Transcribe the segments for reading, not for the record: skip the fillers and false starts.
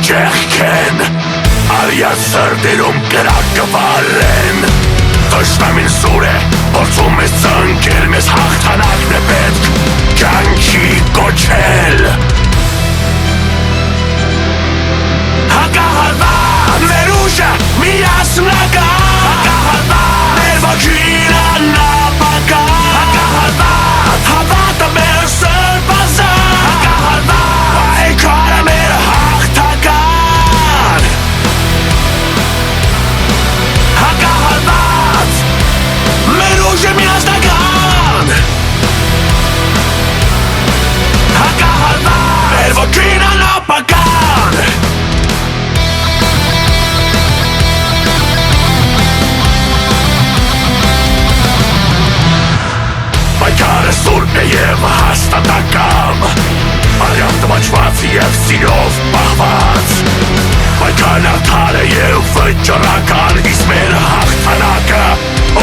Չեղքեն արյա սրտերում կրակվարեն Տշնամին սուր է փորձում ես ծնկել մեզ հաղթանակն է պետք կյանքի կոչել Հակահարված մեր ուժը միասնական Հակահարված մեր ոգին անապական Հակահարված հավատը մեր սրբազան Հակահարված պայքարը մեր հաղթական Հակահարված մեր ուժը միասնական Հակահարված մեր ոգին անապական Պայքարը սուրբ է և հաստատակամ Արյամբ տմաչված և սիրով պահված Պայքարն արդար է և վճռական Իսկ մեր հաղթանակը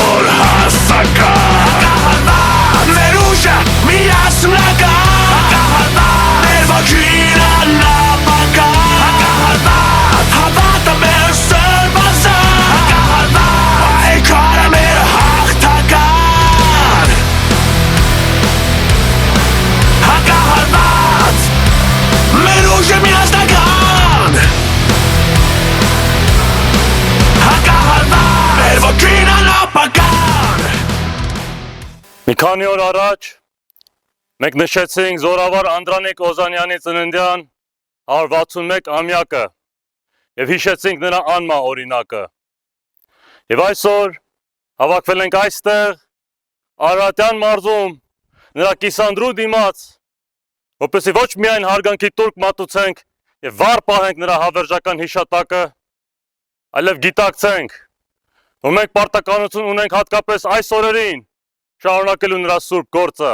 օրհասական Հակահարված մեր ուժը միասնական Հակահարված մեր ոգին անապական Հակահարված հավատը մեր սրբազան Հակահարված պայքարը մեր հաղթական Հակահարված մեր ուժը միասնական Հակահարված մեր ոգին անապական Մի քանի օր առաջ մենք նշեցինք Զորավար Անդրանիկ Օզանյանի ծննդյան 161-ամյակը և հիշեցինք նրա անմահ օրինակը։ Եվ այսօր հավաքվել ենք այստեղ Արարատյան մարզում նրա կիսանդրու դիմաց, որպեսզի ոչ միայն հարգանքի տուրք մատուցենք և վառ պահենք նրա հավերժական հիշատակը, այլև գիտակցենք, որ մենք պարտականություն ունենք հատկապես այս օրերին շարունակելու նրա սուրբ գործը։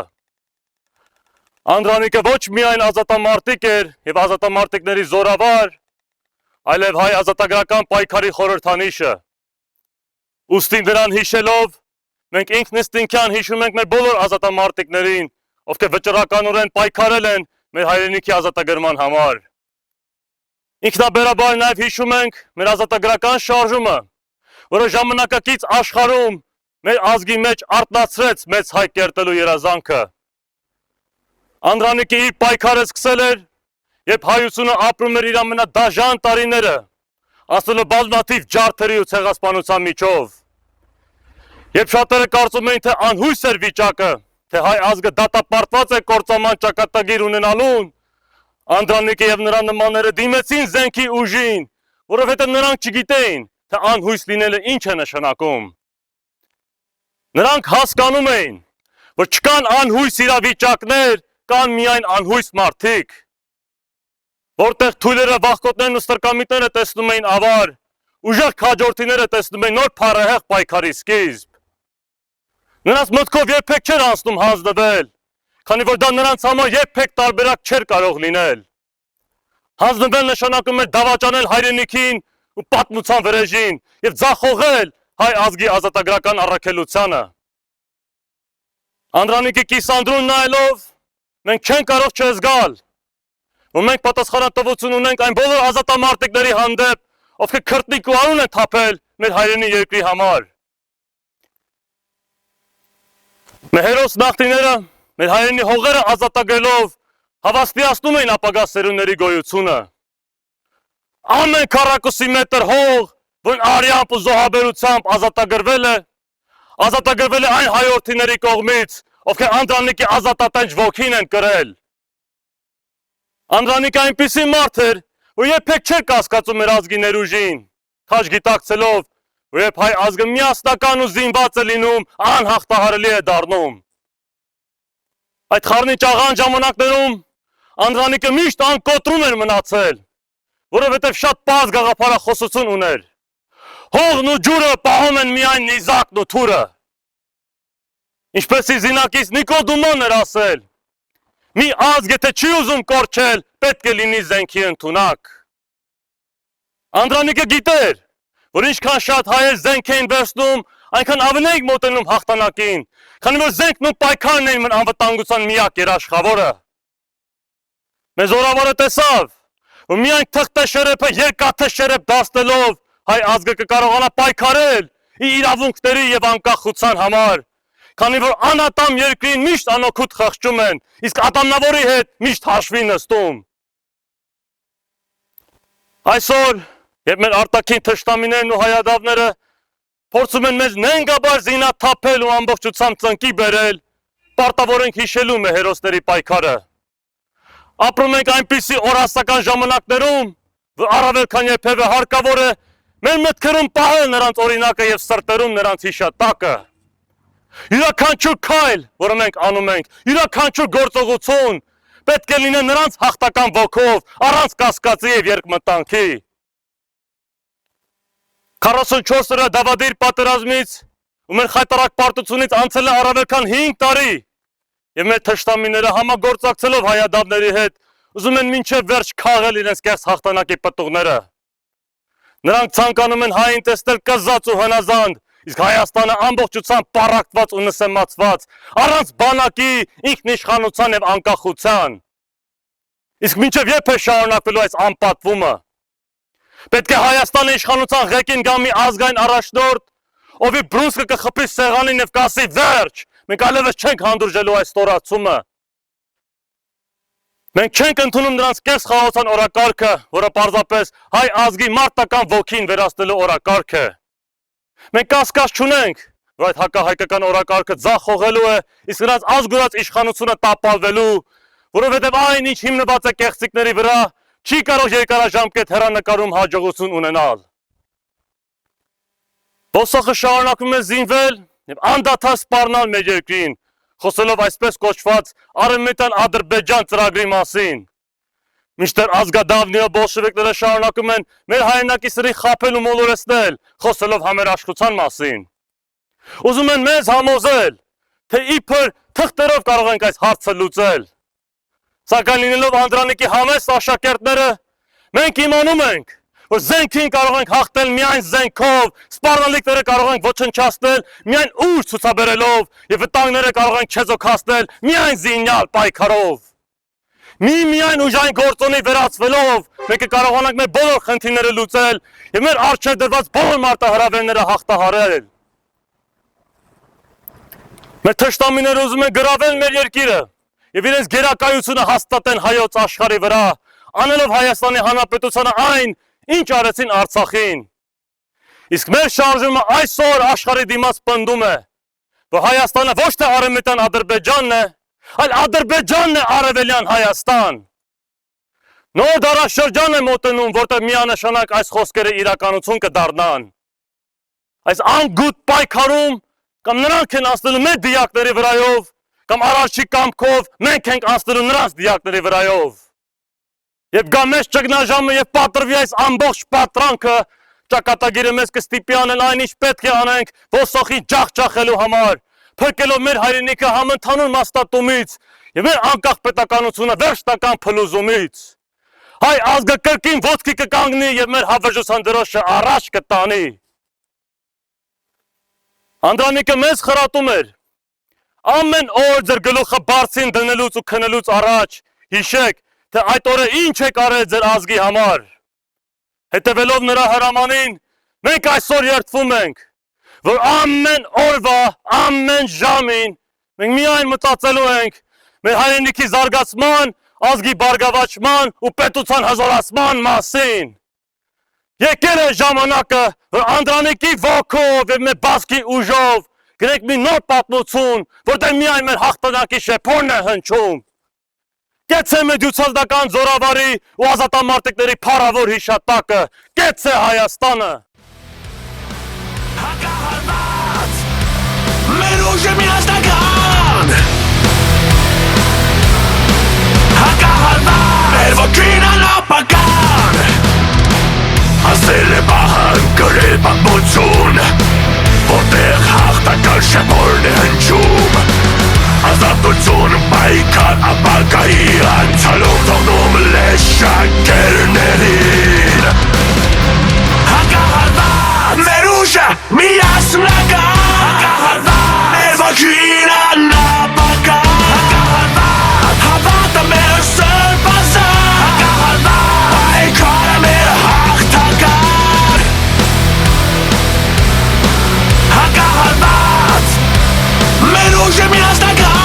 Անդրանիկը ոչ միայն ազատամարտիկ էր և ազատամարտիկների զորավար, այլև հայ ազատագրական պայքարի խորհրդանիշը։ Ուստի նրան հիշելով, մենք ինքնըստինքյան հիշում ենք մեր բոլոր ազատամարտիկներին, ովքեր վճռականորեն պայքարել են մեր հայրենիքի ազատագրման համար։ Ինքնաբերաբար նաև հիշում ենք մեր ազատագրական շարժումը, որը ժամանակակից աշխարհում մեր ազգի մեջ արթնացրեց մեծ հայ կերտելու երազանքը։ Անդրանիկը իր պայքարը սկսել էր, երբ հայությունը ապրում էր իր ամենադաժան տարիները, անցնելով բազմաթիվ ջարդերի ու ցեղասպանության միջով։ Երբ շատերը կարծում էին, թե անհույս էր վիճակը, թե հայ ազգը դատապարտված է կործանման ճակատագիր ունենալուն, Անդրանիկը և նրա նմանները դիմեցին զենքի ուժին, որովհետև նրանք չգիտեին, թե անհույս լինելը ինչ է նշանակում։ Նրանք հասկանում էին, որ չկան անհույս իրավիճակներ, կան միայն անհույս մարդիկ, որտեղ թույլերը, վախկոտներն ու ստրկամիտները տեսնում էին ավար, ուժեղ քաջորդիները տեսնում էին նոր փառահեղ պայքարի սկիզբ։ Նրանց մտքով երբեք չէր անցնում հանձնվել, քանի որ դա նրանց համար երբեք տարբերակ չէր կարող լինել։ Հանձնվել նշանակում էր դավաճանել հայրենիքին ու պատմության վրեժին և ձախողել հայ ազգի ազատագրական առաքելությանը։ Անդրանիկի կիսանդրուն նայելով, մենք չենք կարող չզգալ, որ մենք պատասխանատվություն ունենք այն բոլոր ազատամարտիկների հանդեպ, ովքեր քրտնիկ ու անուն են թափել մեր հայրենի երկրի համար։ Մեր հերոս նախնիները մեր հայրենի հողերը ազատագրելով հավաստիացնում էին ապագա սերունդների գոյությունը։ Ամեն քառակուսի մետր հող, որն արյամբ ու զոհաբերությամբ ազատագրվել է այն հայորդիների կողմից, ովքեր Անդրանիկի ազատատենչ ոգին են կրել։ Անդրանիկը այնպիսի մարդ էր, որ երբեք չէր կասկածում մեր ազգի ներուժին, քաջ գիտակցելով, որ երբ հայ ազգը միասնական ու զինված է լինում, անհաղթահարելի է դառնում։ Այդ խառնիչ աղան ժամանակներում Անդրանիկը միշտ անկոտրում էր մնացել, որովհետև շատ պարզ գաղափարախոսություն ուներ։ Հողն ու ջուրը պահում են միայն նիզակն ու թուրը։ Ինչպես իր զինակից Նիկոդոմոն էր ասել, մի ազգ եթե չի ուզում կորչել, պետք է լինի զենքի ընդունակ։ Անդրանիկը գիտեր, որ ինչքան շատ հայեր զենք էին վերցնում, այնքան ավելի էին մոտենում հաղթանակին, քանի որ զենքն ու պայքարն էին մեր անվտանգության միակ երաշխավորը։ Մեր զորավարը տեսավ, ու միայն թղթե շերեփը երկաթե շերեփ դաստելով հայ ազգը կկարողանա պայքարել իր իրավունքների եւ անկախության համար, քանի որ անատամ երկրին միշտ անօգուտ խղճում են, իսկ ատամնավորի հետ միշտ հաշվի նստում։ Այսօր, երբ մեր արտաքին թշնամիներն ու հայադավները փորձում են մեզ նենգաբար զինաթափել ու ամբողջությամբ ծնկի բերել, պարտավոր ենք հիշելու մեր հերոսների պայքարը։ Ապրում ենք այնպիսի օրասական ժամանակներում, որ առավել քան երբևէ հարկավոր է մեր մտքերում պահել նրանց օրինակը եւ սրտերում նրանց հիշատակը։ Յուրաքանչյուր քայլ, որը մենք անում ենք, յուրաքանչյուր գործողություն պետք է լինի նրանց հաղթական ոգով, առանց կասկածի եւ երկմտանքի։ 44 օրյա դավադիր պատերազմից ու մեր խայտարակ պարտությունից անցել է առավել քան 5 տարի եւ մեր թշնամիները համագործակցելով հայադավների հետ ուզում են մինչև վերջ քաղել իրենց կեղծ հաղթանակի պտուղները։ Նրանք ցանկանում են հային տեսնել կզած ու հնազանդ, իսկ Հայաստանը ամբողջությամբ պառակտված ու նսեմացված, առանց բանակի, ինքնիշխանության եւ անկախության։ Իսկ մինչև երբ է շարունակվելու այս անպատվումը։ Պետք է Հայաստանը իշխանության ղեկին գա մի ազգային առաջնորդ, ովի բրուսկը կխփի սեղանին եւ կասի վերջ, մենք այլևս չենք հանդուրժելու այս ստորացումը։ Մենք չենք ընդունում նրանց կեղծ խաղաղության օրակարգը, որը պարզապես հայ ազգի մարտական ոգին վերացնելու օրակարգ է։ Մենք կասկած չունենք, որ այդ հակահայկական օրակարգը ձախողելու է, իսկ նրանց ազգուրած իշխանությունը տապալվելու, որովհետև այն, ինչ հիմնված է կեղծիքների վրա, չի կարող երկարաժամկետ հեռանկարում հաջողություն ունենալ։ Ոսոխը շարունակում է զինվել եւ անդադար սպառնալ մեր երկրին, խոսելով այսպես կոչված Արևմտյան Ադրբեջան ծրագրի մասին։ Մինչդեռ ազգադավները եւ բոլշևիկները շարունակում են մեր հայրենակիցների խաբել ու մոլորեցնել, խոսելով համերաշխության մասին։ Ուզում են մեզ համոզել, թե իբր թղթերով կարող ենք այս հարցը լուծել։ Սակայն լինելով Անդրանիկի համեստ աշակերտները, մենք իմանում ենք, որ զենքին կարող ենք հաղթել միայն զենքով, սպառնալիքները կարող ենք ոչնչացնել միայն ուժ ցուցաբերելով եւ վտանգները կարող ենք չեզոքացնել միայն զինյալ պայքարով։ Միայն ուժային գործոնի վերածվելով մենք կարողանանք մեր բոլոր խնդիրները լուծել եւ մեր առջեւ դրված բոլոր մարտահրավերները հաղթահարել։ Մեր թշնամիները ուզում են գրավել մեր երկիրը եւ իրենց գերակայությունը հաստատեն հայոց աշխարհի վրա, անելով Հայաստանի Հանրապետությանը այն, ինչ արեցին Արցախին։ Իսկ մեր շարժումը այսօր աշխարհի դիմաց պնդում է, որ Հայաստանը ոչ թե Արևմտյան Ադրբեջանն է, այլ Ադրբեջանն է Արևելյան Հայաստան։ Նոր դարաշրջան է մոտենում, որտեղ միանշանակ այս խոսքերը իրականություն կդառնան։ Այս անգութ պայքարում կամ նրանք են անցնելու մեր դիակների վրայով, կամ առաջի կամքով մենք ենք անցնելու նրանց դիակների վրայով։ Եվ գա մեզ ճգնաժամը եւ պատրվի այս ամբողջ պատրանքը, ճակատագիրը մեզ կստիպի անել այն, ինչ պետք է անենք ոսոխի ջախջախելու համար, փրկելով մեր հայրենիքը համընդհանուր մաստատումից եւ մեր անկախ պետականությունը վերջնական փլուզումից։ Հայ ազգը կրկին ոտքի կկանգնի եւ մեր հավերժության դրոշը առաջ կտանի։ Անդրանիկը մեզ խրատում էր. ամեն օր ձեր գլուխը բարձին դնելուց ու քնելուց առաջ հիշեք, թե այդ օրը ինչ եք արել ձեր ազգի համար։ Հետևելով նրա հրամանին, մենք այսօր երդվում ենք, որ ամեն օրվա, ամեն ժամին մենք միայն մտածելու ենք մեր հայրենիքի զարգացման, ազգի բարգավաճման ու պետության հզորացման մասին։ Եկել է ժամանակը, որ Անդրանիկի ոգով եւ մեր բազկի ուժով գրենք մի նոր պատմություն, որտեղ միայն մեր հաղթանակի շեփորն է հնչում։ Կեցե մեր դյուցազդական զորավարի ու ազատամարտիկների փառավոր հիշատակը, կեցե Հայաստանը։ Հակահարված մեր ուժը միասնական, հակահարված մեր ոգին անապական, հասել է պահան գրել պատմություն, որտեղ հաղթական շեփորն է հնչում, ազատություն պայքար ապագայի անցալով թողնում լեշակերներին։ Հակահարված մեր ուժը միասնական, հակահարված մեր ոգին անապական, հակահարված հավատը մեր սրբազան, հակահարված ուժը մի հաստական